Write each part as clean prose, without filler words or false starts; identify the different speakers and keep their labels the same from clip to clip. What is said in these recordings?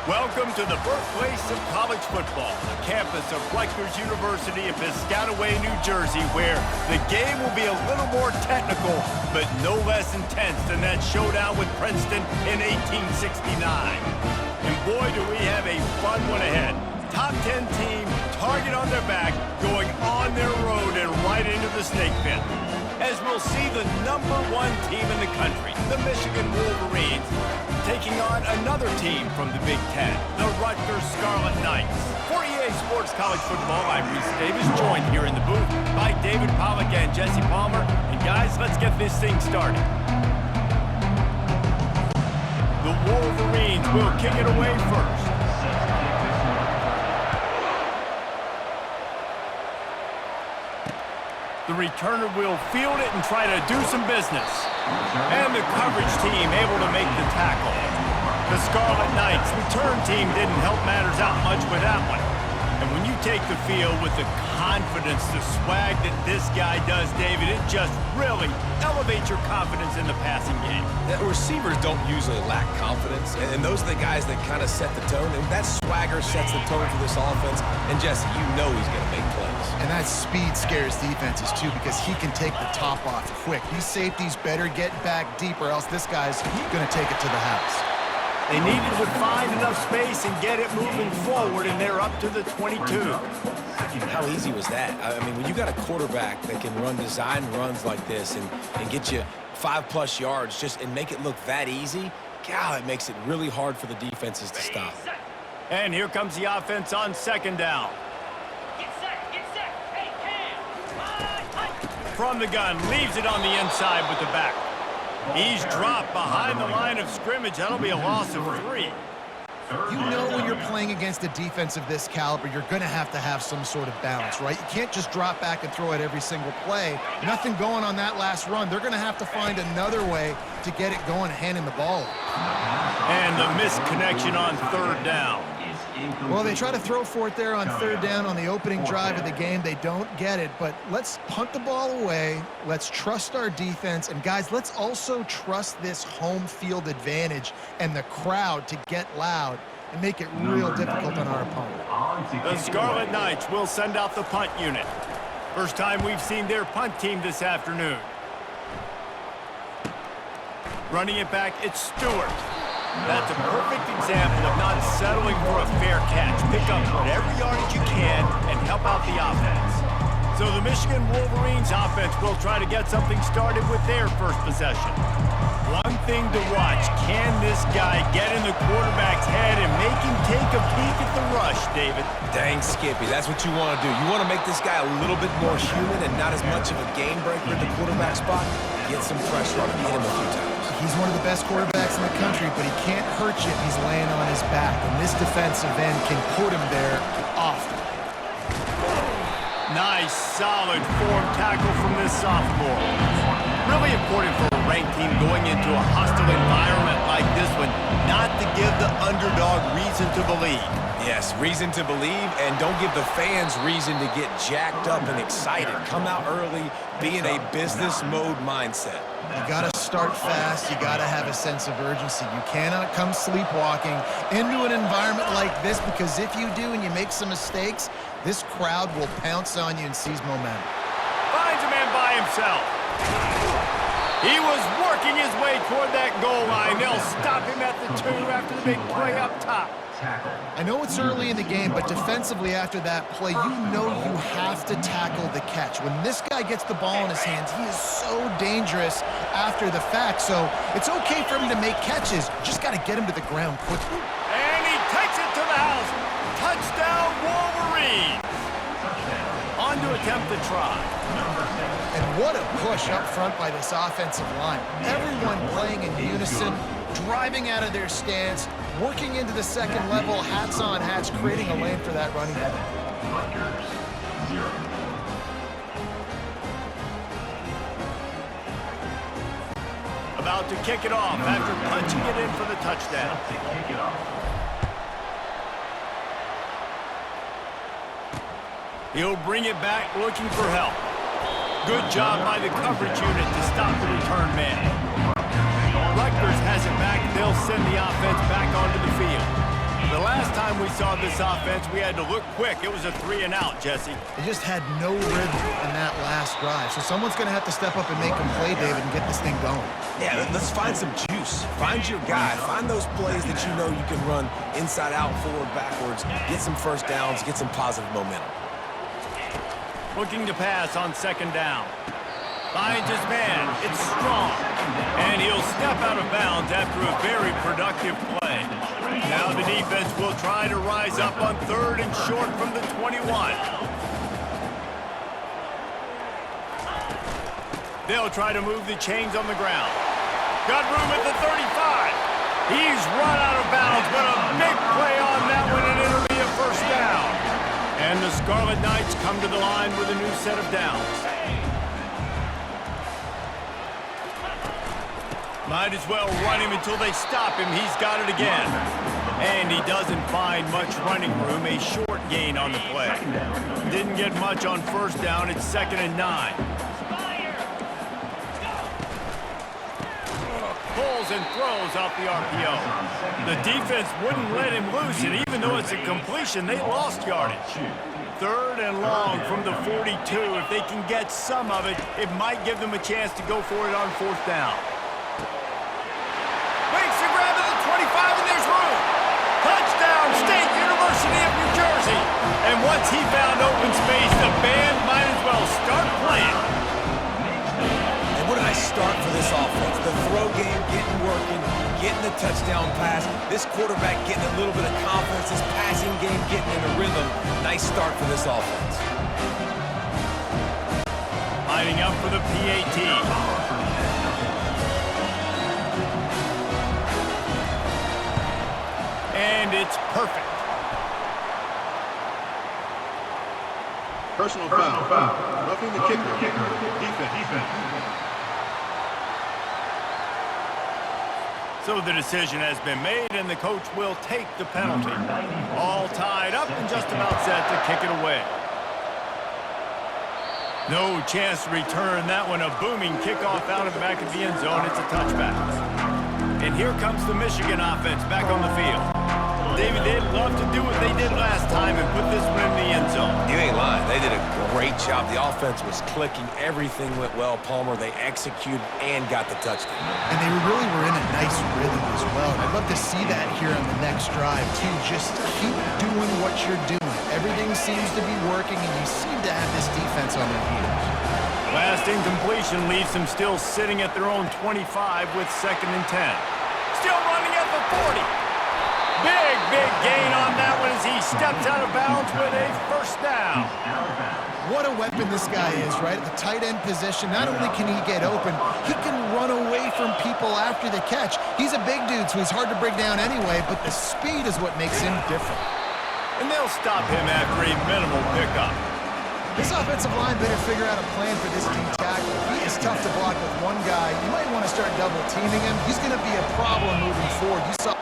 Speaker 1: Welcome to the birthplace of college football, the campus of Rutgers University in Piscataway, New Jersey, where the game will be a little more technical, but no less intense than that showdown with Princeton in 1869. And boy, do we have a fun one ahead. Top 10 team, target on their back, going on their road and right into the snake pit. As we'll see the #1 team in the country, the Michigan Wolverines, taking on another team from the Big Ten, the Rutgers Scarlet Knights. For EA Sports College Football, I'm Reese Davis, joined here in the booth by David Pollack and Jesse Palmer. And guys, let's get this thing started. The Wolverines will kick it away first. The returner will field it and try to do some business. And the coverage team able to make the tackle. The Scarlet Knights return team didn't help matters out much with that one. And when you take the field with the confidence, the swag that this guy does, David, it just really elevates your confidence in the passing game.
Speaker 2: Receivers don't usually lack confidence, and those are the guys that kind of set the tone, and that swagger sets the tone for this offense. And Jesse, you know he's going to make plays.
Speaker 3: And that speed scares defenses, too, because he can take the top off quick. These safeties better get back deep, or else this guy's going to take it to the house.
Speaker 1: They needed to find enough space and get it moving forward, and they're up to the 22.
Speaker 2: How easy was that? I mean, when you got a quarterback that can run design runs like this and get you 5+ yards and make it look that easy, God, it makes it really hard for the defenses to stop.
Speaker 1: And here comes the offense on second down. From the gun, leaves it on the inside with the back. He's dropped behind the line of scrimmage. That'll be a loss of 3.
Speaker 3: You know when you're playing against a defense of this caliber, you're going to have some sort of balance, right? You can't just drop back and throw it every single play. Nothing going on that last run. They're going to have to find another way to get it going, handing the ball.
Speaker 1: And the misconnection on third down.
Speaker 3: Well, they try to throw for it there on third down on the opening drive of the game. They don't get it, but let's punt the ball away. Let's trust our defense. And, guys, let's also trust this home field advantage and the crowd to get loud and make it real difficult on our opponent.
Speaker 1: The Scarlet Knights will send out the punt unit. First time we've seen their punt team this afternoon. Running it back, it's Stewart. That's a perfect example of not settling for a fair catch. Pick up whatever yardage you can and help out the offense. So the Michigan Wolverines offense will try to get something started with their first possession. One thing to watch, can this guy get in the quarterback's head and make him take a peek at the rush, David?
Speaker 2: Dang, Skippy, that's what you want to do. You want to make this guy a little bit more human and not as much of a game breaker at the quarterback spot. Get some pressure on him, hit him a few times.
Speaker 3: He's one of the best quarterbacks in the country, but he can't hurt you if he's laying on his back. And this defensive end can put him there often.
Speaker 1: Nice, solid form tackle from this sophomore. Really important for a ranked team going into a hostile environment like this one, not to give the underdog reason to believe.
Speaker 2: Yes, reason to believe, and don't give the fans reason to get jacked up and excited. Come out early, be in a business mode mindset.
Speaker 3: You got to start fast. You got to have a sense of urgency. You cannot come sleepwalking into an environment like this, because if you do and you make some mistakes, this crowd will pounce on you and seize momentum.
Speaker 1: Finds a man by himself. He was working his way toward that goal line. They'll stop him at the 2 after the big play up top.
Speaker 3: I know it's early in the game, but defensively after that play, you know you have to tackle the catch. When this guy gets the ball in his hands, he is so dangerous after the fact. So it's okay for him to make catches. Just got to get him to the ground quickly.
Speaker 1: And he takes it to the house. Touchdown, Wolverines. On to attempt the try.
Speaker 3: And what a push up front by this offensive line. Everyone playing in unison, driving out of their stance, working into the second level, hats on hats, creating a lane for that running back.
Speaker 1: About to kick it off after punching it in for the touchdown. He'll bring it back looking for help. Good job by the coverage unit to stop the return man. Rutgers has it back. They'll send the offense back onto the field. The last time we saw this offense, we had to look quick. It was a 3-and-out, Jesse.
Speaker 3: They just had no rhythm in that last drive. So someone's going to have to step up and make them play, David, and get this thing going.
Speaker 2: Yeah, let's find some juice. Find your guy. Find those plays that you know you can run inside out, forward, backwards, get some first downs, get some positive momentum.
Speaker 1: Looking to pass on 2nd down. Finds his man. It's Strong. And he'll step out of bounds after a very productive play. Now the defense will try to rise up on 3rd and short from the 21. They'll try to move the chains on the ground. Got room at the 35. He's run out of bounds, but a big play on that one, and it'll be a 1st down. And the Scarlet Knights come to the line with a new set of downs. Might as well run him until they stop him. He's got it again. And he doesn't find much running room. A short gain on the play. Didn't get much on 1st down. It's 2nd and 9. Pulls and throws off the RPO. The defense wouldn't let him loose, and even though it's a completion, they lost yardage. 3rd and long from the 42. If they can get some of it, it might give them a chance to go for it on 4th down. Makes the grab at the 25, and there's room. Touchdown, State University of New Jersey. And once he found open space, the band might as well start playing.
Speaker 2: And what a nice start for this offense. The throw game getting working, getting the touchdown pass. This quarterback getting a little bit of confidence. This passing game getting in a rhythm. Nice start for this offense.
Speaker 1: Lining up for the PAT. And it's perfect.
Speaker 4: Personal foul. Roughing the kicker. Defense.
Speaker 1: So the decision has been made, and the coach will take the penalty. All tied up and just about set to kick it away. No chance to return that one. A booming kickoff out of the back of the end zone. It's a touchback. And here comes the Michigan offense back on the field. David, they'd love to do what they did last time and put this one in the end zone.
Speaker 2: You ain't lying. They did a great job. The offense was clicking. Everything went well. Palmer, they executed and got the touchdown.
Speaker 3: And they really were in a nice rhythm as well. I'd love to see that here on the next drive, too. Just keep doing what you're doing. Everything seems to be working, and you seem to have this defense on their heels.
Speaker 1: Last incompletion leaves them still sitting at their own 25 with 2nd and 10. Still running at the 40. Big gain on that one as he steps out of bounds with a 1st down.
Speaker 3: What a weapon this guy is, right? At the tight end position, not only can he get open, he can run away from people after the catch. He's a big dude, so he's hard to bring down anyway, but the speed is what makes him different.
Speaker 1: And they'll stop him after a minimal pickup.
Speaker 3: This offensive line better figure out a plan for this D tackle. He is tough to block with one guy. You might want to start double teaming him. He's going to be a problem moving forward. You saw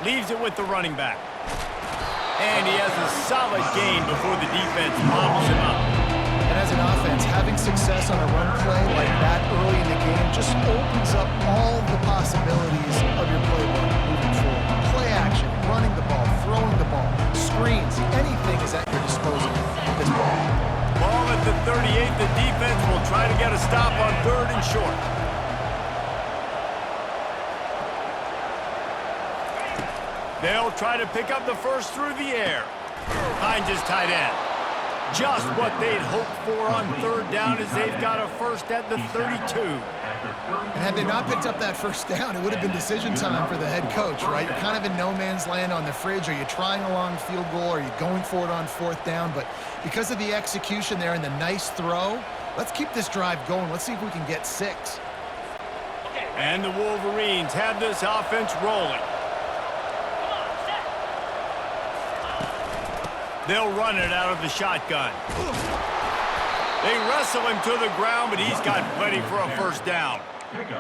Speaker 1: leaves it with the running back. And he has a solid gain before the defense bobbles him up.
Speaker 3: And as an offense, having success on a run play like that early in the game just opens up all the possibilities of your playbook moving forward. Play action, running the ball, throwing the ball, screens, anything is at your disposal at this point.
Speaker 1: Ball at the 38, the defense will try to get a stop on 3rd and short. They'll try to pick up the 1st through the air. Finds his tight end. Just what they'd hoped for on 3rd down as they've got a 1st at the 32.
Speaker 3: And had they not picked up that 1st down, it would have been decision time for the head coach, right? You're kind of in no man's land on the fridge. Are you trying a long field goal? Are you going for it on 4th down? But because of the execution there and the nice throw, let's keep this drive going. Let's see if we can get 6.
Speaker 1: And the Wolverines have this offense rolling. They'll run it out of the shotgun. They wrestle him to the ground, but he's got plenty for a 1st down.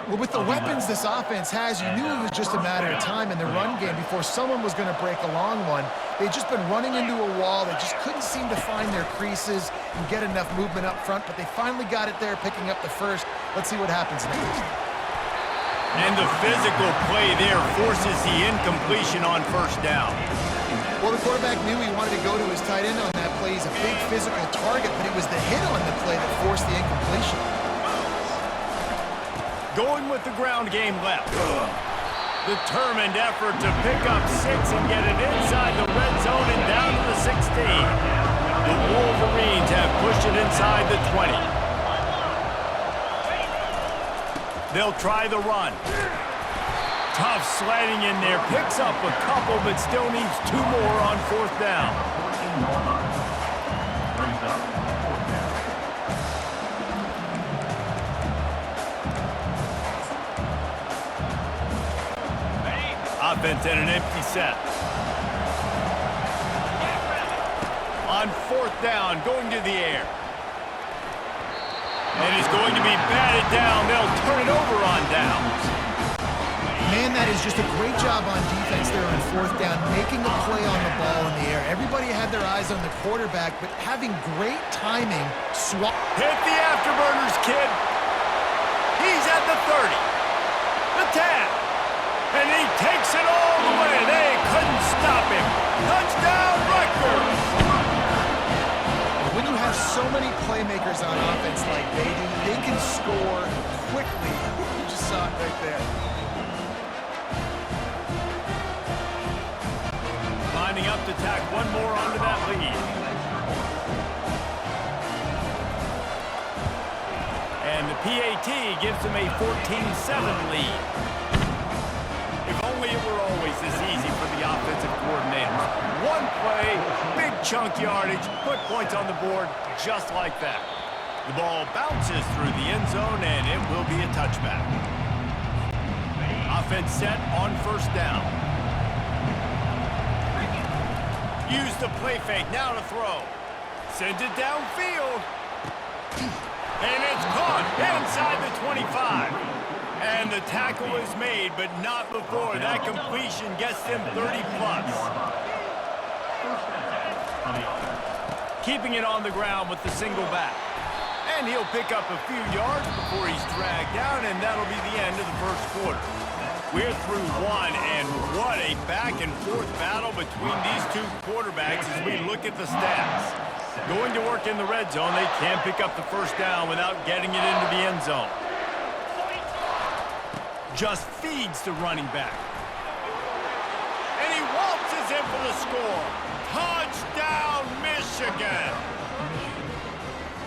Speaker 3: Well, with the weapons this offense has, you knew it was just a matter of time in the run game before someone was going to break a long one. They'd just been running into a wall. They just couldn't seem to find their creases and get enough movement up front, but they finally got it there, picking up the 1st. Let's see what happens next.
Speaker 1: And the physical play there forces the incompletion on first down.
Speaker 3: Well, the quarterback knew he wanted to go to his tight end on that play. He's a big physical target, but it was the hit on the play that forced the incompletion.
Speaker 1: Going with the ground game left. Determined effort to pick up 6 and get it inside the red zone and down to the 16. The Wolverines have pushed it inside the 20. They'll try the run. Tough sliding in there. Picks up a couple, but still needs 2 more on fourth down. Offense in an empty set. On fourth down, going to the air. And he's going to be batted down. They'll turn it over on downs.
Speaker 3: Man, that is just a great job on defense there on fourth down, making a play on the ball in the air. Everybody had their eyes on the quarterback, but having great timing.
Speaker 1: Hit the afterburners, kid. He's at the 30. The 10. And he takes it all the way. They couldn't stop him. Touchdown, Rutgers.
Speaker 3: When you have so many playmakers on offense like they do, they can score quickly. You just saw it right there.
Speaker 1: Lining up to tack one more onto that lead. And the PAT gives them a 14-7 lead. If only it were always this easy for the offensive coordinators. One play, big chunk yardage, put points on the board just like that. The ball bounces through the end zone, and it will be a touchback. Offense set on first down. Use the play fake, now to throw. Sends it downfield. And it's caught inside the 25. And the tackle is made, but not before. That completion gets them 30+. Keeping it on the ground with the single back. And he'll pick up a few yards before he's dragged down, and that'll be the end of the first quarter. We're through one, and what a back-and-forth battle between these two quarterbacks as we look at the stats. Going to work in the red zone, they can't pick up the first down without getting it into the end zone. Just feeds the running back. And he waltzes in for the score. Touchdown, Michigan!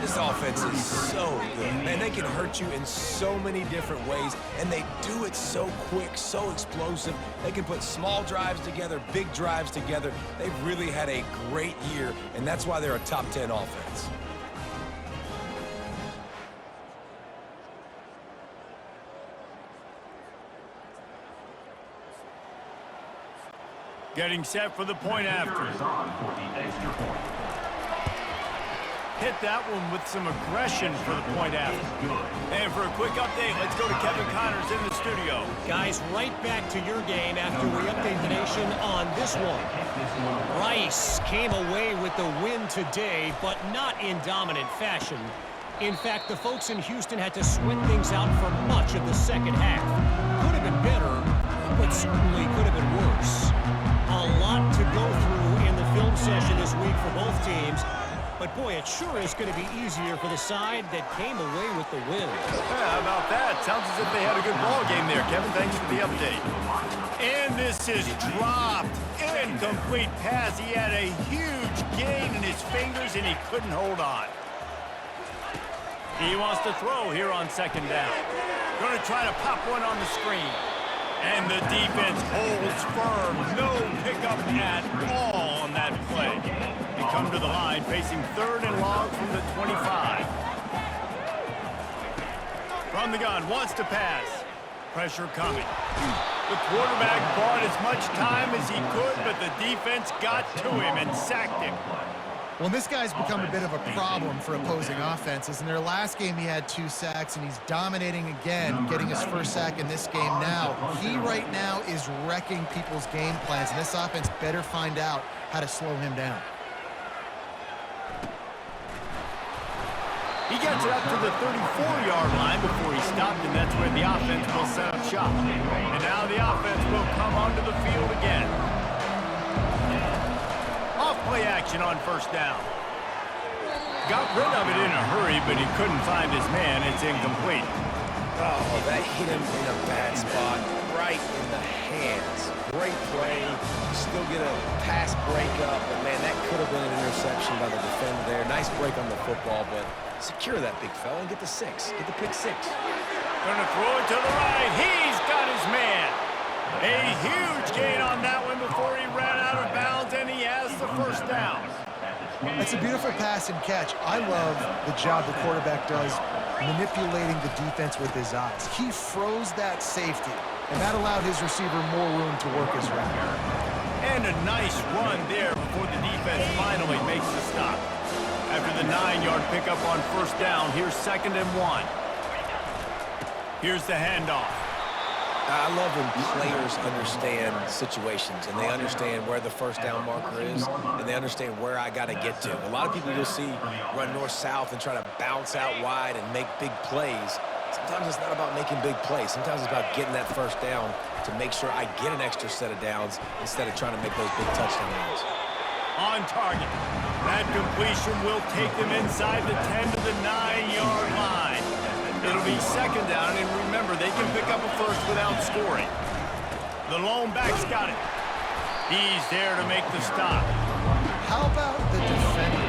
Speaker 2: This offense is so good. Man, they can hurt you in so many different ways, and they do it so quick, so explosive. They can put small drives together, big drives together. They've really had a great year, and that's why they're a top 10 offense.
Speaker 1: Getting set for the point after. Hit that one with some aggression for the point after. And for a quick update, let's go to Kevin Connors in the studio.
Speaker 5: Guys, right back to your game after we update the nation on this one. Rice came away with the win today, but not in dominant fashion. In fact, the folks in Houston had to sweat things out for much of the second half. Could have been better, but certainly could have been worse. A lot to go through in the film session this week for both teams. But boy, it sure is going to be easier for the side that came away with the win.
Speaker 1: Yeah, how about that? Sounds as if they had a good ball game there, Kevin. Thanks for the update. And this is dropped. Incomplete pass. He had a huge gain in his fingers, and he couldn't hold on. He wants to throw here on second down. Going to try to pop one on the screen. And the defense holds firm. No pickup at all on that play. They come to the line facing third and long from the 25. From the gun, wants to pass. Pressure coming. The quarterback bought as much time as he could, but the defense got to him and sacked him.
Speaker 3: Well, this guy's become a bit of a problem for opposing offenses. In their last game, he had 2 sacks, and he's dominating again, getting his first sack in this game now. He right now is wrecking people's game plans, and this offense better find out how to slow him down.
Speaker 1: He gets it up to the 34-yard line before he stopped, and that's where the offense will set up shop. And now the offense will come onto the field again. Off-play action on first down. Got rid of it in a hurry, but he couldn't find his man. It's incomplete.
Speaker 2: Oh, that hit him in a bad spot, right in the hands. Great play. Still get a pass breakup, but man, that could have been an interception by the defender there. Nice break on the football, but secure that big fella and get the six. Get the pick six.
Speaker 1: Gonna throw it to the right. He's got his man. A huge gain on that one before he ran out of bounds, and he has the first down.
Speaker 3: It's a beautiful pass and catch. I love the job the quarterback does manipulating the defense with his eyes. He froze that safety, and that allowed his receiver more room to work his route.
Speaker 1: And a nice run there before the defense finally makes the stop. After the 9-yard pickup on first down, here's 2nd and 1. Here's the handoff.
Speaker 2: I love when players understand situations and they understand where the first down marker is and they understand where I got to get to. A lot of people you'll see run north-south and try to bounce out wide and make big plays. Sometimes it's not about making big plays. Sometimes it's about getting that first down to make sure I get an extra set of downs instead of trying to make those big touchdown runs.
Speaker 1: On target. That completion will take them inside the 10 to the 9-yard line. It'll be 2nd down, and remember, they can pick up a first without scoring. The lone back's got it. He's there to make the stop.
Speaker 3: How about the defender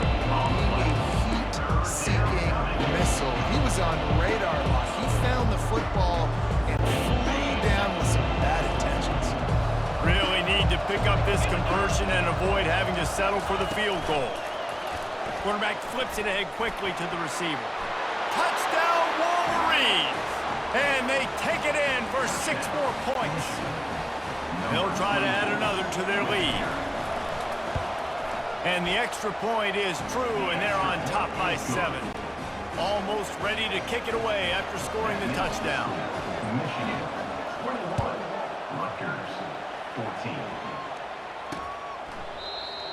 Speaker 3: being a heat-seeking missile? He was on radar lock. He found the football and flew down with some bad intentions.
Speaker 1: Really need to pick up this conversion and avoid having to settle for the field goal. Quarterback flips it ahead quickly to the receiver. Touchdown, Wolverines! And they take it in for 6 more points. They'll try to add another to their lead. And the extra point is true, and they're on top by 7. Almost ready to kick it away after scoring the touchdown.
Speaker 6: Michigan, 21, Rutgers, 14.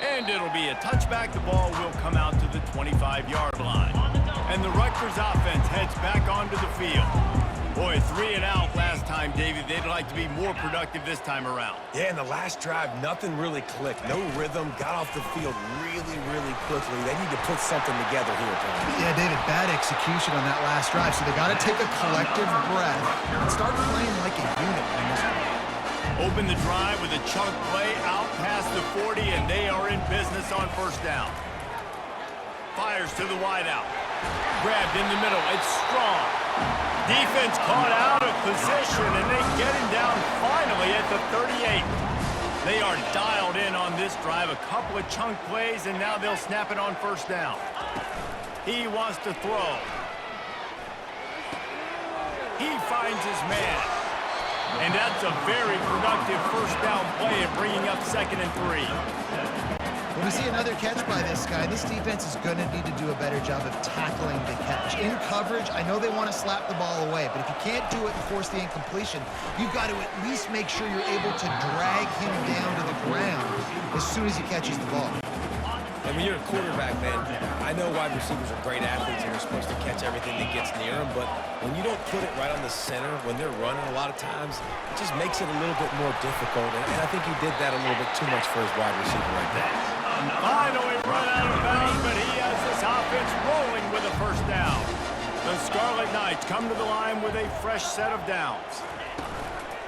Speaker 1: And it'll be a touchback. The ball will come out to the 25-yard line. And the Rutgers offense heads back onto the field. Boy, 3 and out last time, David. They'd like to be more productive this time around.
Speaker 2: Yeah, in the last drive, nothing really clicked. No rhythm. Got off the field really, really quickly. They need to put something together here, Tom.
Speaker 3: Yeah, David, bad execution on that last drive, so they got to take a collective breath and start playing like a unit in this one.
Speaker 1: Open the drive with a chunk play out past the 40, and they are in business on first down. Fires to the wideout. Grabbed in the middle. It's strong. Defense caught out of position, and they get him down finally at the 38. They are dialed in on this drive. A couple of chunk plays, and now they'll snap it on first down. He wants to throw. He finds his man. And that's a very productive first down play of bringing up 2nd and 3.
Speaker 3: When we see another catch by this guy, this defense is going to need to do a better job of tackling the catch. In coverage, I know they want to slap the ball away, but if you can't do it and force the incompletion, you've got to at least make sure you're able to drag him down to the ground as soon as he catches the ball.
Speaker 2: And when you're a quarterback, man, I know wide receivers are great athletes and they're supposed to catch everything that gets near them, but when you don't put it right on the center, when they're running a lot of times, it just makes it a little bit more difficult. And I think he did that a little bit too much for his wide receiver right there.
Speaker 1: Finally run out of bounds, but he has this offense rolling with a first down. The Scarlet Knights come to the line with a fresh set of downs.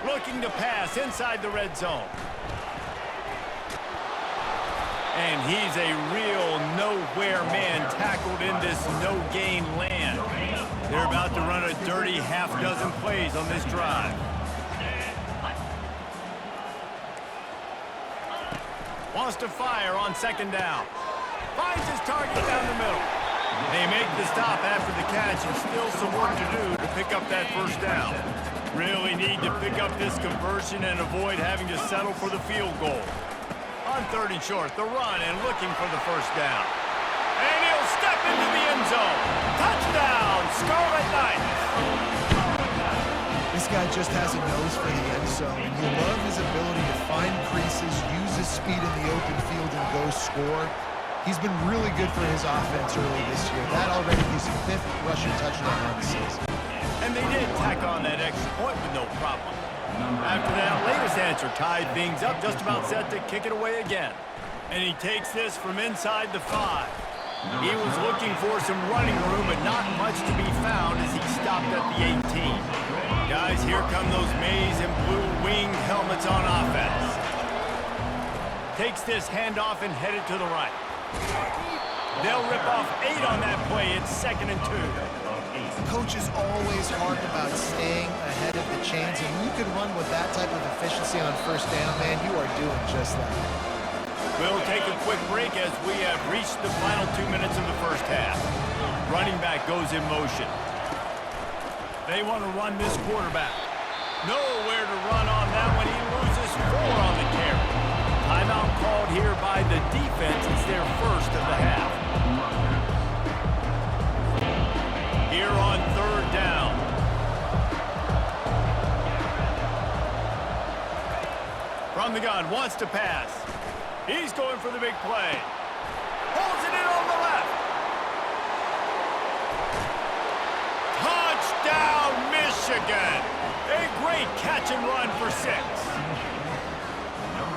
Speaker 1: Looking to pass inside the red zone. And he's a real nowhere man tackled in this no-gain land. They're about to run a dirty half-dozen plays on this drive. Wants to fire on 2nd down. Finds his target down the middle. They make the stop after the catch, and still some work to do to pick up that first down. Really need to pick up this conversion and avoid having to settle for the field goal. On 3rd and short, the run and looking for the first down. And he'll step into the end zone. Touchdown, Scarlet Knights.
Speaker 3: This guy just has a nose for the end zone, and you love his ability to find creases, use his speed in the open field, and go score. He's been really good for his offense early this year. That already his 5th rushing touchdown on the season.
Speaker 1: And they did tack on that extra point with no problem. After that latest answer tied things up, just about set to kick it away again. And he takes this from inside the 5. He was looking for some running room, but not much to be found as he stopped at the 18. Guys, here come those maize and blue winged helmets on offense. Takes this handoff and headed to the right. They'll rip off 8 on that play. It's 2nd and 2.
Speaker 3: Coaches always harp about staying ahead of the chains, and you can run with that type of efficiency on 1st down, man. You are doing just that.
Speaker 1: We'll take a quick break as we have reached the final 2 minutes of the first half. Running back goes in motion. They want to run this quarterback. Nowhere to run on that one. He loses 4 on the carry. Timeout called here by the defense. It's their first of the half. Here on 3rd down. From the gun, wants to pass. He's going for the big play. Holds it in on the left. Touchdown, Michigan. A great catch and run for 6.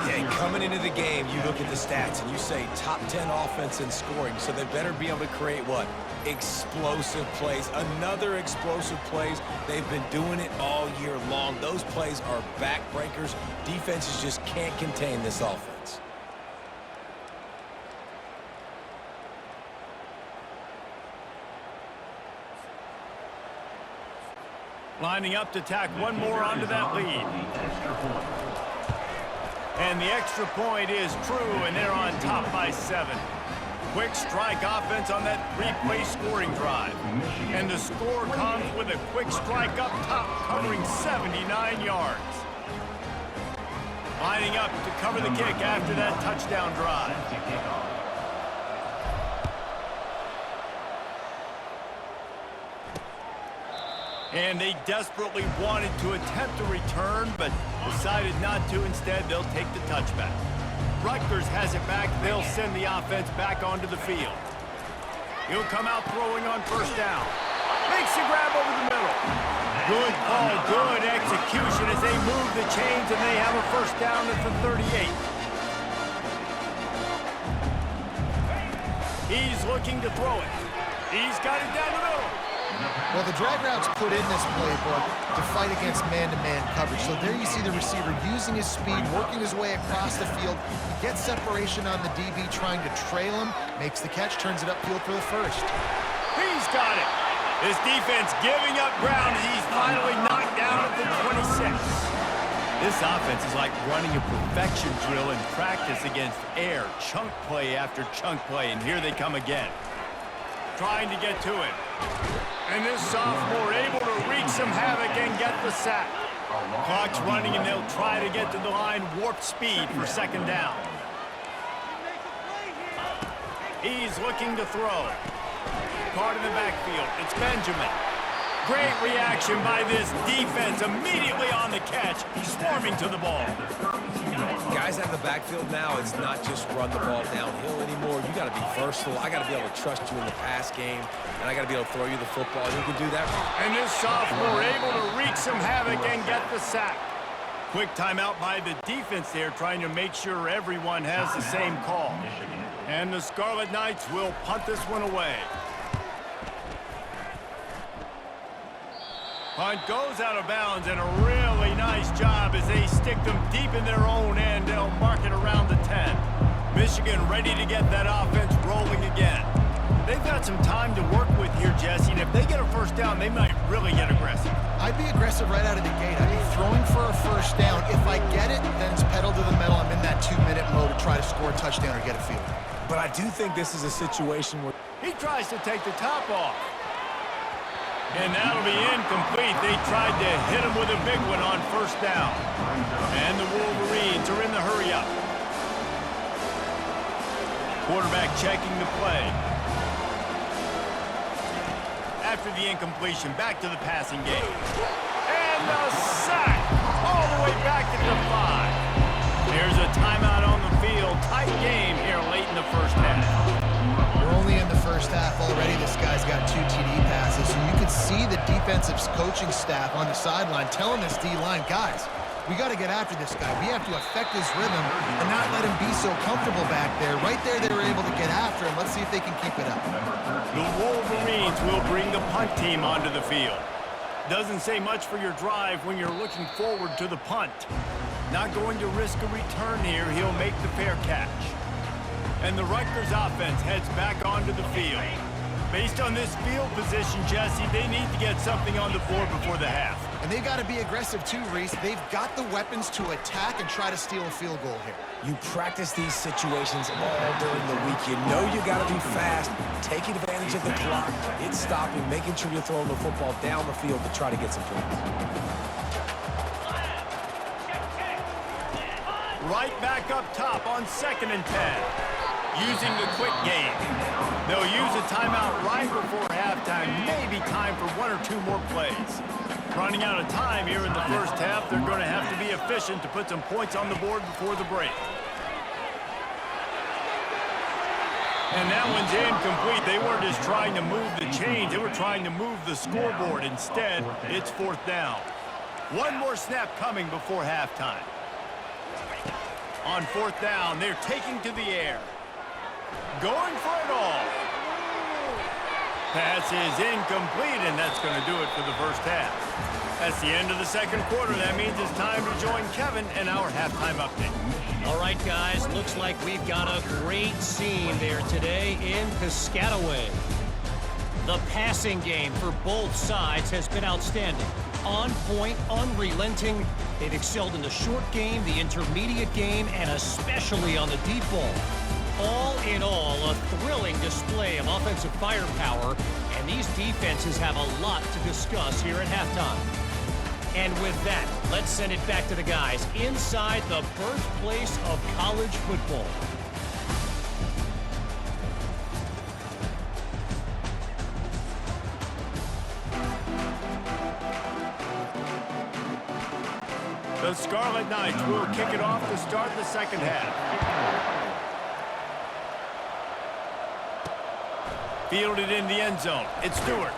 Speaker 2: Yeah, coming into the game, you look at the stats and you say top 10 offense in scoring, so they better be able to create what? Explosive plays. Another explosive plays. They've been doing it all year long. Those plays are backbreakers. Defenses just can't contain this offense.
Speaker 1: Lining up to tack one more onto that lead. And the extra point is true, and they're on top by 7. Quick strike offense on that 3-play scoring drive. And the score comes with a quick strike up top, covering 79 yards. Lining up to cover the kick after that touchdown drive. And they desperately wanted to attempt a return, but decided not to. Instead, they'll take the touchback. Rutgers has it back. They'll send the offense back onto the field. He'll come out throwing on 1st down. Makes the grab over the middle. Good call, good execution as they move the chains, and they have a 1st down at the 38. He's looking to throw it. He's got it down the middle.
Speaker 3: Well, the drag route's put in this playbook to fight against man-to-man coverage. So there you see the receiver using his speed, working his way across the field. He gets separation on the DB, trying to trail him, makes the catch, turns it upfield for the 1st.
Speaker 1: He's got it. This defense giving up ground as he's finally knocked down at the 26. This offense is like running a perfection drill in practice against air. Chunk play after chunk play, and here they come again. Trying to get to him. And this sophomore able to wreak some havoc and get the sack. Clock's running, and they'll try to get to the line warp speed for 2nd down. He's looking to throw. Caught in the backfield. It's Benjamin. Great reaction by this defense. Immediately on the catch, swarming to the ball.
Speaker 2: Guys out of the backfield now, it's not just run the ball downhill anymore. You got to be versatile. I got to be able to trust you in the pass game, and I got to be able to throw you the football. You can do that.
Speaker 1: And this sophomore able to wreak some havoc and get the sack. Quick timeout by the defense there, trying to make sure everyone has the same call. And the Scarlet Knights will punt this one away. Punt goes out of bounds, and a really nice job as they stick them deep in their own end. They'll mark it around the 10. Michigan ready to get that offense rolling again. They've got some time to work with here, Jesse, and if they get a 1st down, they might really get aggressive.
Speaker 3: I'd be aggressive right out of the gate. I'd be throwing for a 1st down. If I get it, then it's pedal to the metal. I'm in that 2-minute mode to try to score a touchdown or get a field.
Speaker 2: But I do think this is a situation where
Speaker 1: He tries to take the top off. And that'll be incomplete. They tried to hit him with a big one on 1st down. And the Wolverines are in the hurry-up. Quarterback checking the play. After the incompletion, back to the passing game. And a sack all the way back to the 5. There's a timeout on the field. Tight game here late in the 1st half.
Speaker 3: first half already, this guy's got 2 TD passes, so you could see the defensive coaching staff on the sideline telling this D-line, guys, we got to get after this guy. We have to affect his rhythm and not let him be so comfortable back there. Right there, they were able to get after him. Let's see if they can keep it up.
Speaker 1: The Wolverines will bring the punt team onto the field. Doesn't say much for your drive when you're looking forward to the punt. Not going to risk a return here. He'll make the fair catch. And the Rutgers offense heads back onto the field. Based on this field position, Jesse, they need to get something on the board before the half.
Speaker 3: And they got to be aggressive too, Reese. They've got the weapons to attack and try to steal a field goal here.
Speaker 2: You practice these situations all during the week. You know you got to be fast, taking advantage of the clock, it's stopping, making sure you're throwing the football down the field to try to get some points.
Speaker 1: Right back up top on 2nd and 10. Using the quick game. They'll use a timeout right before halftime. Maybe time for 1 or 2 more plays. Running out of time here in the first half. They're going to have to be efficient to put some points on the board before the break. And that one's incomplete. They weren't just trying to move the chains. They were trying to move the scoreboard. Instead, it's 4th down. One more snap coming before halftime. On 4th down, they're taking to the air. Going for it all. Pass is incomplete, and that's going to do it for the first half. That's the end of the second quarter. That means it's time to join Kevin and our halftime update.
Speaker 5: All right, guys, looks like we've got a great scene there today in Piscataway. The passing game for both sides has been outstanding. On point, unrelenting. They've excelled in the short game, the intermediate game, and especially on the deep ball. All in all, a thrilling display of offensive firepower, and these defenses have a lot to discuss here at halftime. And with that, let's send it back to the guys inside the birthplace of college football.
Speaker 1: The Scarlet Knights will kick it off to start the second half. Fielded in the end zone. It's Stewart.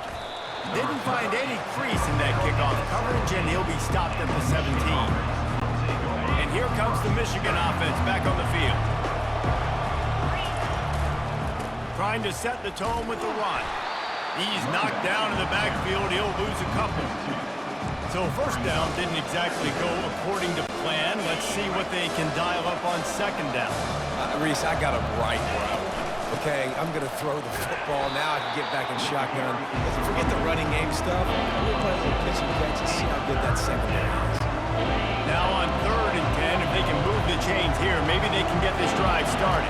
Speaker 1: Didn't find any crease in that kickoff coverage, and he'll be stopped at the 17. And here comes the Michigan offense back on the field. Trying to set the tone with the run. He's knocked down in the backfield. He'll lose a couple. So first down didn't exactly go according to plan. Let's see what they can dial up on 2nd down.
Speaker 2: Reese, I got him right where I want. Okay, I'm going to throw the football. Now I can get back in shotgun. Let's forget the running game stuff. We'll play a little pitch and catch and see how good that secondary is.
Speaker 1: Now on 3rd and 10, if they can move the chains here, maybe they can get this drive started.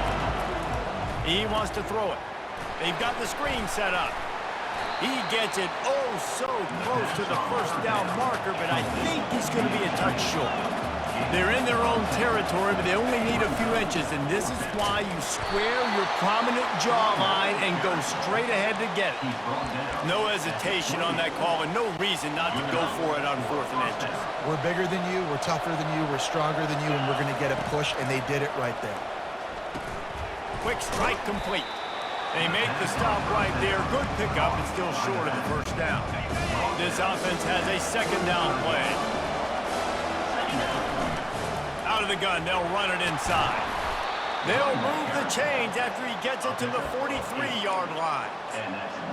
Speaker 1: He wants to throw it. They've got the screen set up. He gets it oh so close to the first down marker, but I think he's going to be a touch short. They're in their own territory, but they only need a few inches, and this is why you square your prominent jawline and go straight ahead to get it. No hesitation on that call, and no reason not to go for it on 4th and inches.
Speaker 3: We're bigger than you, we're tougher than you, we're stronger than you, and we're going to get a push, and they did it right there.
Speaker 1: Quick strike complete. They make the stop right there. Good pickup, but still short of the first down. This offense has a 2nd down play. Out of the gun, they'll run it inside. They'll move the chains after he gets it to the 43-yard line.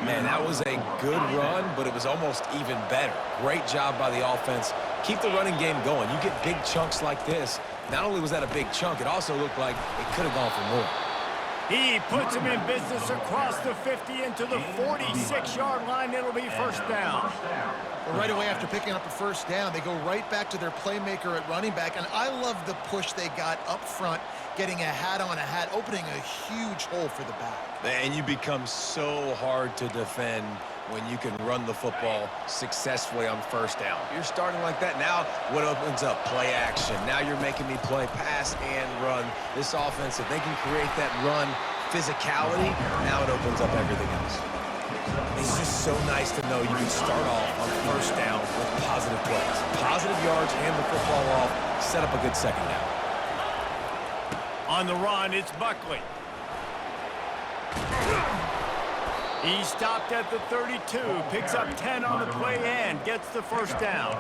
Speaker 2: Man, that was a good run, but it was almost even better. Great job by the offense. Keep the running game going. You get big chunks like this. Not only was that a big chunk, it also looked like it could have gone for more.
Speaker 1: He puts him in business across the 50 into the 46-yard line. It'll be first down.
Speaker 3: Well, right away after picking up a first down, they go right back to their playmaker at running back. And I love the push they got up front, getting a hat on a hat, opening a huge hole for the back.
Speaker 2: And you become so hard to defend when you can run the football successfully on first down. You're starting like that. Now what opens up? Play action. Now you're making me play pass and run. This offense, if they can create that run physicality, now it opens up everything else. It's just so nice to know you can start off on first down with positive plays. Positive yards, hand the football off, set up a good second down.
Speaker 1: On the run, it's Buckley. He stopped at the 32, picks up 10 on the play and gets the first down.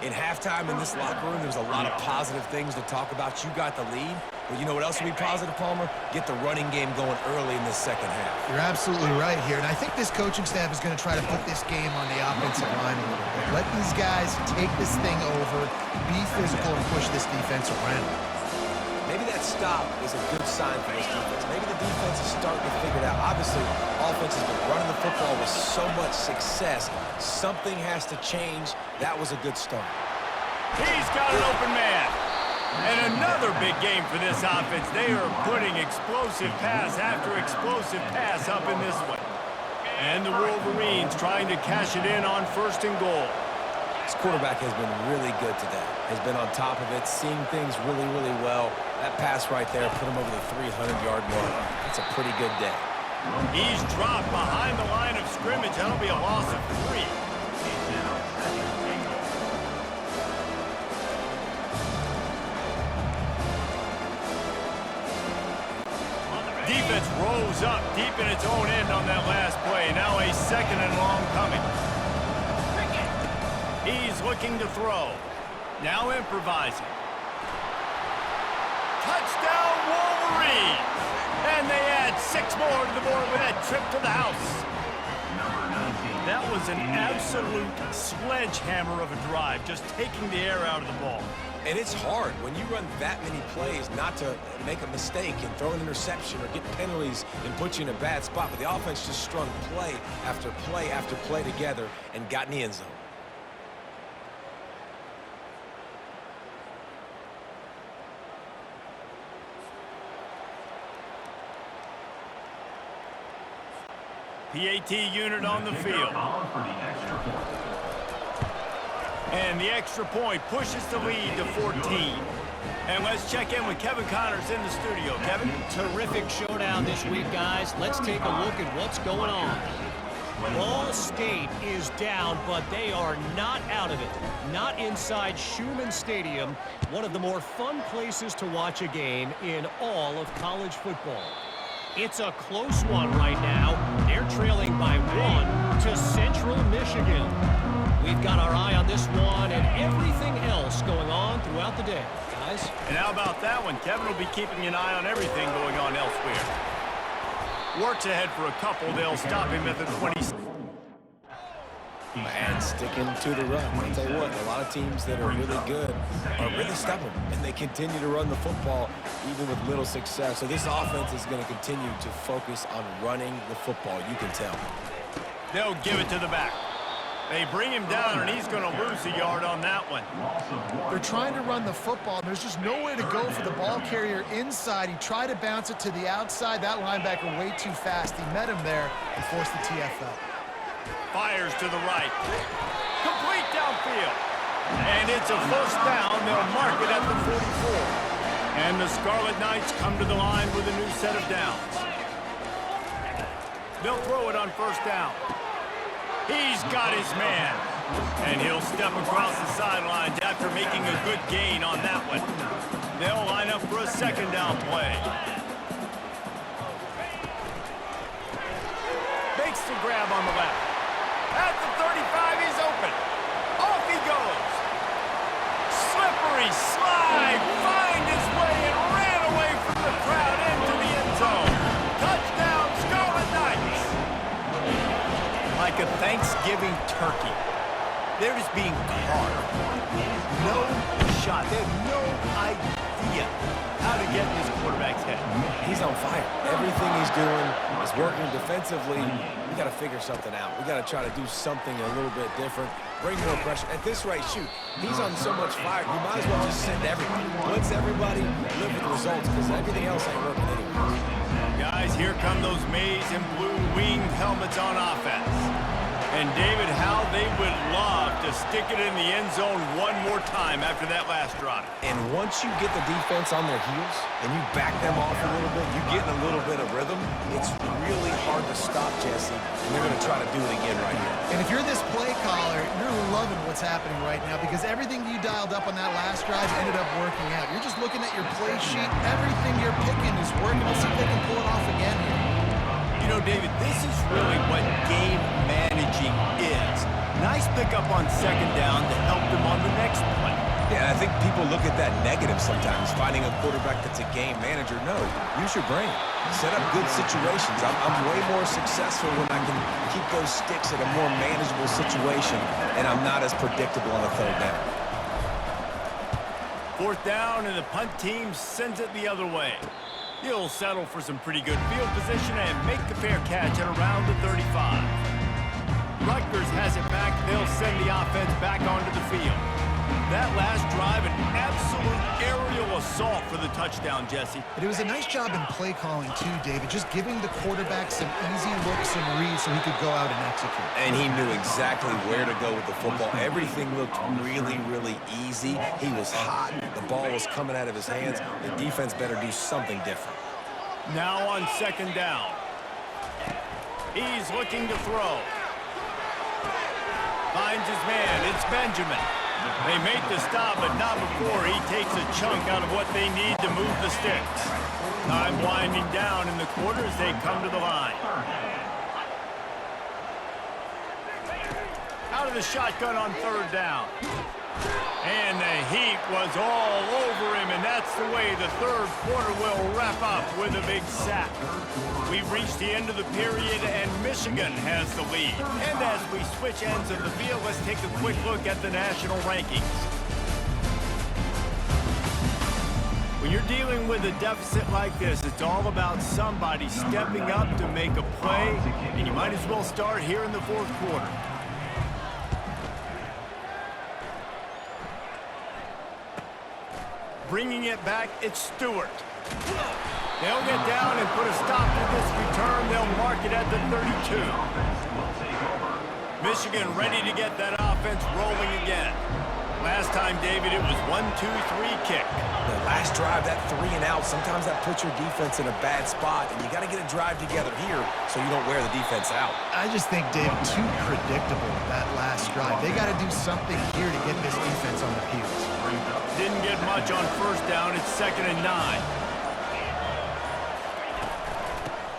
Speaker 2: In halftime in this locker room, there's a lot of positive things to talk about. You got the lead, but you know what else would be positive, Palmer? Get the running game going early in the second half.
Speaker 3: You're absolutely right here, and I think this coaching staff is going to try to put this game on the offensive line a little bit. Let these guys take this thing over, be physical, and push this defense around.
Speaker 2: Maybe that stop is a good sign for this defense. Maybe the defense is starting to figure it out. Obviously, offense has been running the football with so much success. Something has to change. That was a good start.
Speaker 1: He's got an open man. And another big game for this offense. They are putting explosive pass after explosive pass up in this one. And the Wolverines trying to cash it in on 1st and goal.
Speaker 2: This quarterback has been really good today. Has been on top of it, seeing things really, really well. That pass right there put him over the 300-yard mark. That's a pretty good day.
Speaker 1: He's dropped behind the line of scrimmage. That'll be a loss of 3. Defense rolls up deep in its own end on that last play. Now a 2nd and long coming. He's looking to throw. Now improvising. Touchdown Wolverines! And they add 6 more to the board with that trip to the house. That was an absolute sledgehammer of a drive, just taking the air out of the ball.
Speaker 2: And it's hard when you run that many plays not to make a mistake and throw an interception or get penalties and put you in a bad spot. But the offense just strung play after play after play together and got in the end zone.
Speaker 1: PAT unit on the field. And the extra point pushes the lead to 14. And let's check in with Kevin Connors in the studio. Kevin?
Speaker 5: Terrific showdown this week, guys. Let's take a look at what's going on. Ball State is down, but they are not out of it. Not inside Schumann Stadium, one of the more fun places to watch a game in all of college football. It's a close one right now. They're trailing by 1 to Central Michigan. We've got our eye on this one and everything else going on throughout the day, guys.
Speaker 1: And how about that one? Kevin will be keeping an eye on everything going on elsewhere. Works ahead for a couple. They'll stop him at the 20.
Speaker 2: And sticking to the run. I'll tell you what, a lot of teams that are really good are really stubborn, and they continue to run the football even with little success. So this offense is going to continue to focus on running the football. You can tell.
Speaker 1: They'll give it to the back. They bring him down, and he's going to lose a yard on that one.
Speaker 3: They're trying to run the football. There's just nowhere to go for the ball carrier inside. He tried to bounce it to the outside. That linebacker way too fast. He met him there and forced the TFL.
Speaker 1: Fires to the right. Complete downfield. And it's a 1st down. They'll mark it at the 44. And the Scarlet Knights come to the line with a new set of downs. They'll throw it on 1st down. He's got his man. And he'll step across the sidelines after making a good gain on that one. They'll line up for a 2nd down play. Makes the grab on the left. At the 35, he's open. Off he goes. Slippery slide. Find his way and ran away from the crowd into the end zone. Touchdown, Scarlet Knights. Like a Thanksgiving turkey. They're just being carved. No shot. They have no idea how to get in this quarterback's head.
Speaker 2: He's on fire. Everything he's doing is working defensively. We got to figure something out. We got to try to do something a little bit different. Bring more pressure. At this rate, shoot, he's on so much fire. You might as well just send everybody. Blitz everybody, live with the results, because everything else ain't working anyways.
Speaker 1: Guys, here come those maize and blue winged helmets on offense. And David, how they would love to stick it in the end zone one more time after that last drive.
Speaker 2: And once you get the defense on their heels and you back them off a little bit, you get in a little bit of rhythm, it's really hard to stop, Jesse. And they're going to try to do it again right here.
Speaker 3: And if you're this play caller, you're loving what's happening right now because everything you dialed up on that last drive ended up working out. You're just looking at your play sheet. Everything you're picking is working. Let's see if they can pull it off again here.
Speaker 1: You know, David, this is really what game managing is. Nice pickup on second down to help them on the next play.
Speaker 2: Yeah, I think people look at that negative sometimes, finding a quarterback that's a game manager. No, use your brain. Set up good situations. I'm way more successful when I can keep those sticks at a more manageable situation, and I'm not as predictable on a third down.
Speaker 1: Fourth down, and the punt team sends it the other way. He'll settle for some pretty good field position and make the fair catch at around the 35. Rutgers has it back. They'll send the offense back onto the field. That last drive, an absolute aerial assault for the touchdown, Jesse.
Speaker 3: But it was a nice job in play calling, too, David, just giving the quarterback some easy looks and reads so he could go out and execute.
Speaker 2: And he knew exactly where to go with the football. Everything looked really, really easy. He was hot. The ball was coming out of his hands. The defense better do something different.
Speaker 1: Now on second down. He's looking to throw. Finds his man. It's Benjamin. They make the stop, but not before he takes a chunk out of what they need to move the sticks. Time winding down in the quarter as they come to the line. Out of the shotgun on third down. And the heat was all over him, and that's the way the third quarter will wrap up with a big sack. We've reached the end of the period, and Michigan has the lead. And as we switch ends of the field, let's take a quick look at the national rankings. When you're dealing with a deficit like this, it's all about somebody stepping up to make a play, and you might as well start here in the fourth quarter. Bringing it back, it's Stewart. They'll get down and put a stop to this return. They'll mark it at the 32. Michigan ready to get that offense rolling again. Last time, David, it was 1-2-3 kick.
Speaker 2: The last drive, that 3 and out, sometimes that puts your defense in a bad spot, and you got to get a drive together here so you don't wear the defense out.
Speaker 3: I just think, David, too predictable that last drive. They got to do something here to get this defense on their heels.
Speaker 1: Didn't get much on first down. It's 2nd and 9.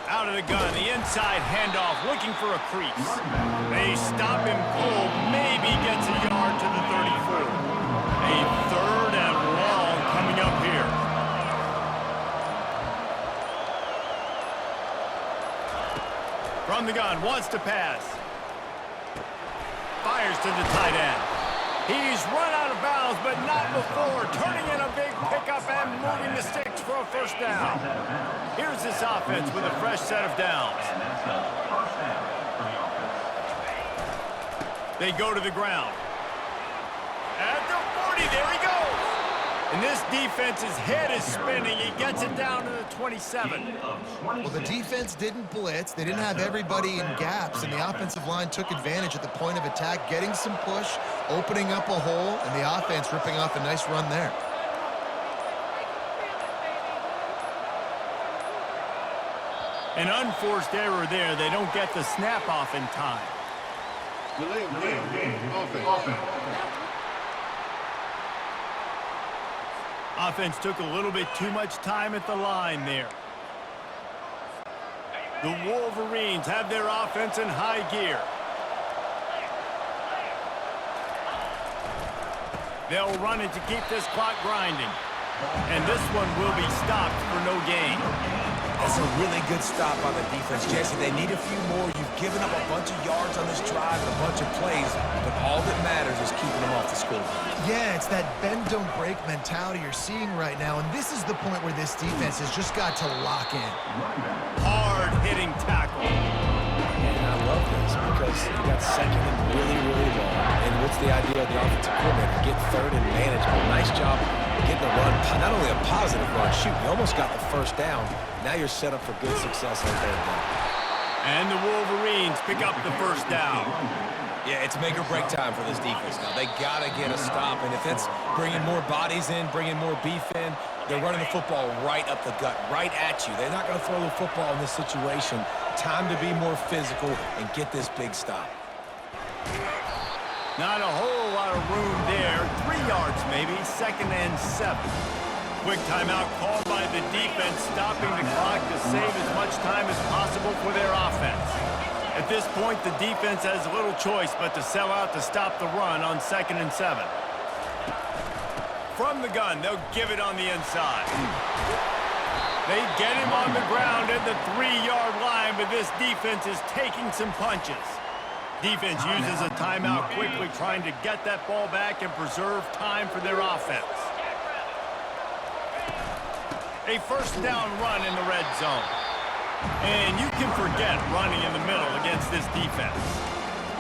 Speaker 1: Out of the gun, the inside handoff, looking for a crease. They stop him cold, maybe gets a yard to the 34. A 3rd and long coming up here. From the gun, wants to pass. Fires to the tight end. He's run out of bounds, but not before turning in a big pickup and moving the sticks for a first down. Here's this offense with a fresh set of downs. They go to the ground. At the 40, there he goes. And this defense's head is spinning. He gets it down to the 27.
Speaker 3: Well, the defense didn't blitz. They didn't have everybody in gaps, and the offensive line took advantage at the point of attack, getting some push, opening up a hole, and the offense ripping off a nice run there.
Speaker 1: An unforced error there. They don't get the snap off in time.
Speaker 4: Delay of game. Offense.
Speaker 1: Offense took a little bit too much time at the line there. The Wolverines have their offense in high gear. They'll run it to keep this clock grinding. And this one will be stopped for no gain.
Speaker 2: That's a really good stop on the defense, Jesse. They need a few more. You've given up a bunch of yards on this drive and a bunch of plays, but all that matters is keeping them off the scoreboard.
Speaker 3: Yeah, it's that bend, don't break mentality you're seeing right now, and this is the point where this defense has just got to lock in.
Speaker 1: Hard-hitting tackle.
Speaker 2: And I love this because you got second and really, really long. And what's the idea of the offensive coordinator? Get third and manageable. Nice job getting a run. Not only a positive run, shoot, you almost got the first down. Now you're set up for good success on third down.
Speaker 1: And the Wolverines pick up the first down.
Speaker 2: Yeah, it's make or break time for this defense now. They got to get a stop, and if it's bringing more bodies in, bringing more beef in, they're running the football right up the gut, right at you. They're not going to throw the football in this situation. Time to be more physical and get this big stop.
Speaker 1: Not a whole lot of room there. 3 yards maybe, 2nd and 7. Quick timeout called by the defense, stopping the clock to save as much time as possible for their offense. At this point, the defense has little choice but to sell out to stop the run on 2nd and 7. From the gun, they'll give it on the inside. They get him on the ground at the 3-yard line, but this defense is taking some punches. Defense uses a timeout quickly, trying to get that ball back and preserve time for their offense. A first down run in the red zone. And you can forget running in the middle against this defense.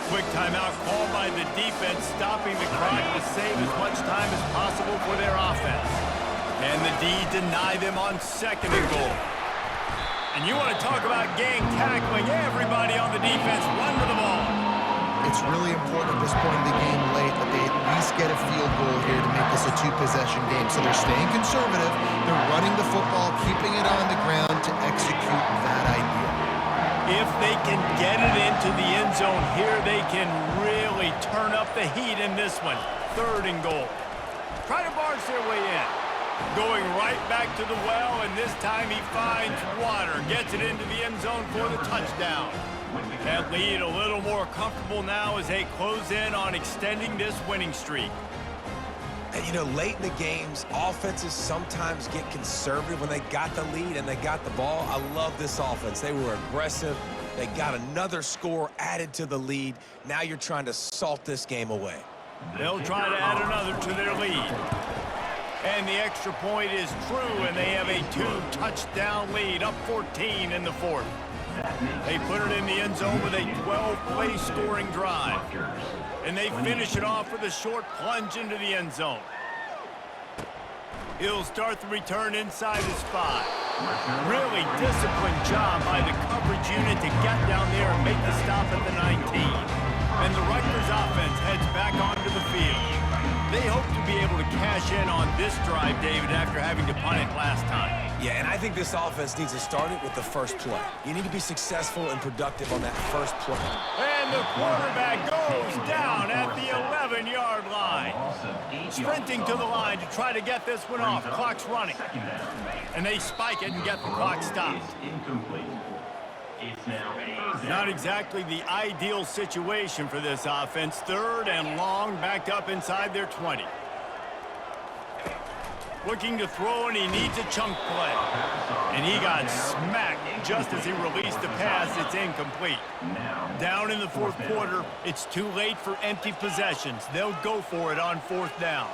Speaker 1: Quick timeout called by the defense, stopping the clock to save as much time as possible for their offense. And the D deny them on 2nd and goal. And you want to talk about gang tackling, everybody on the defense run to the ball.
Speaker 3: It's really important at this point in the game late that they at least get a field goal here to make this a 2-possession game. So they're staying conservative. They're running the football, keeping it on the ground to execute that idea.
Speaker 1: If they can get it into the end zone here, they can really turn up the heat in this one. 3rd and goal. Try to barge their way in. Going right back to the well, and this time he finds water. Gets it into the end zone for the touchdown. That lead a little more comfortable now as they close in on extending this winning streak.
Speaker 2: And, you know, late in the games, offenses sometimes get conservative when they got the lead and they got the ball. I love this offense. They were aggressive. They got another score added to the lead. Now you're trying to salt this game away.
Speaker 1: They'll try to add another to their lead. And the extra point is true, and they have a 2-touchdown lead, up 14 in the 4th. They put it in the end zone with a 12-play scoring drive. And they finish it off with a short plunge into the end zone. He'll start the return inside his 5. Really disciplined job by the coverage unit to get down there and make the stop at the 19. And the Rutgers offense heads back onto the field. They hope to be able to cash in on this drive, David, after having to punt it last time.
Speaker 2: Yeah, and I think this offense needs to start it with the first play. You need to be successful and productive on that first play.
Speaker 1: And the quarterback goes down at the 11-yard line. Sprinting to the line to try to get this one off. Clock's running. And they spike it and get the clock stopped. Not exactly the ideal situation for this offense. 3rd and long, backed up inside their 20. Looking to throw, and he needs a chunk play. And he got smacked just as he released the pass. It's incomplete. Down in the 4th quarter, it's too late for empty possessions. They'll go for it on 4th down.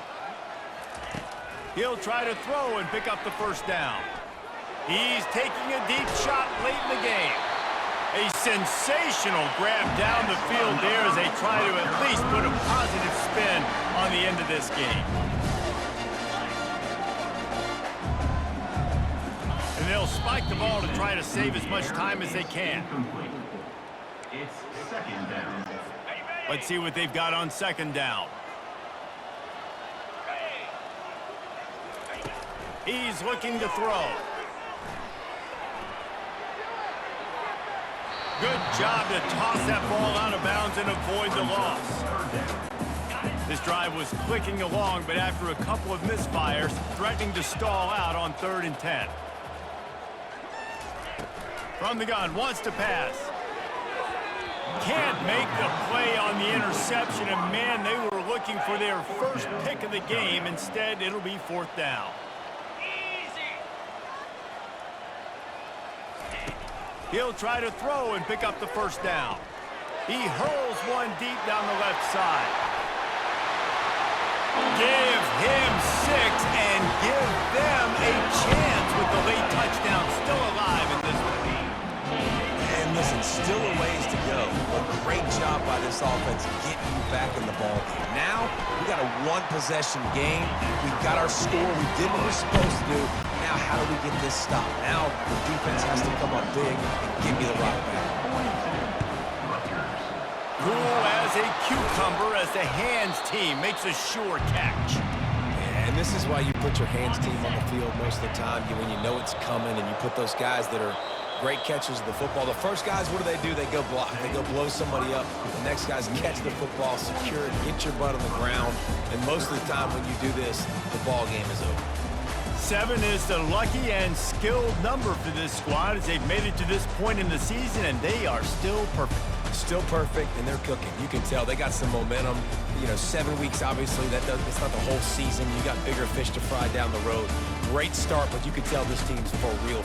Speaker 1: He'll try to throw and pick up the first down. He's taking a deep shot late in the game. A sensational grab down the field there as they try to at least put a positive spin on the end of this game. And they'll spike the ball to try to save as much time as they can.
Speaker 6: It's 2nd down.
Speaker 1: Let's see what they've got on 2nd down. He's looking to throw. Good job to toss that ball out of bounds and avoid the loss. This drive was clicking along, but after a couple of misfires, threatening to stall out on 3rd and 10. From the gun, wants to pass. Can't make the play on the interception, and man, they were looking for their first pick of the game. Instead, it'll be 4th down. He'll try to throw and pick up the first down. He hurls one deep down the left side. Give him 6 and give them a chance with the late touchdown. Still alive in this one.
Speaker 2: And listen, still a ways to go. A great job by this offense getting you back in the ball game. Now, we got a 1-possession game. We got our score. We did what we're supposed to do. Now, how do we get this stopped? Now, the defense has to come up big and give me the rock back.
Speaker 1: Cool as a cucumber as the hands team makes a sure catch.
Speaker 2: And this is why you put your hands team on the field most of the time, when you know it's coming, and you put those guys that are great catchers of the football. The first guys, what do? They go block. They go blow somebody up. The next guys catch the football, secure it, get your butt on the ground. And most of the time when you do this, the ball game is over.
Speaker 1: 7 is the lucky and skilled number for this squad as they've made it to this point in the season, and they are still perfect.
Speaker 2: Still perfect, and they're cooking. You can tell they got some momentum. You know, 7 weeks, obviously, it's not the whole season. You got bigger fish to fry down the road. Great start, but you can tell this team's for real.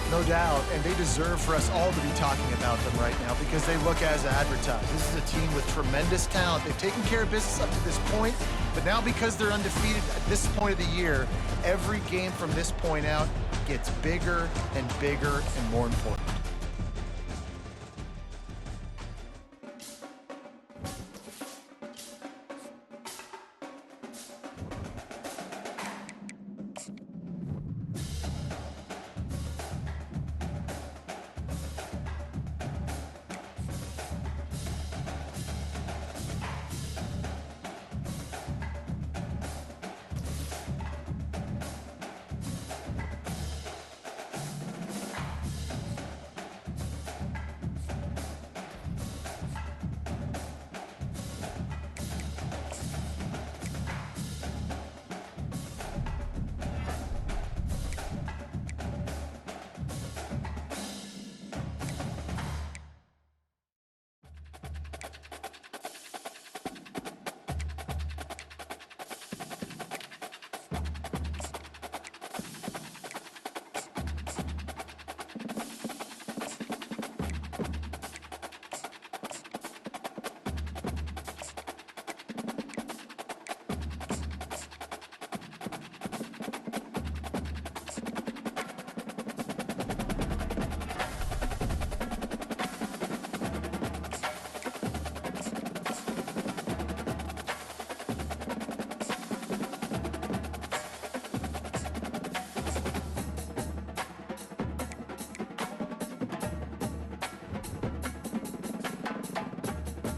Speaker 3: No doubt, and they deserve for us all to be talking about them right now because they look as advertised. This is a team with tremendous talent. They've taken care of business up to this point, but now because they're undefeated at this point of the year, every game from this point out gets bigger and bigger and more important.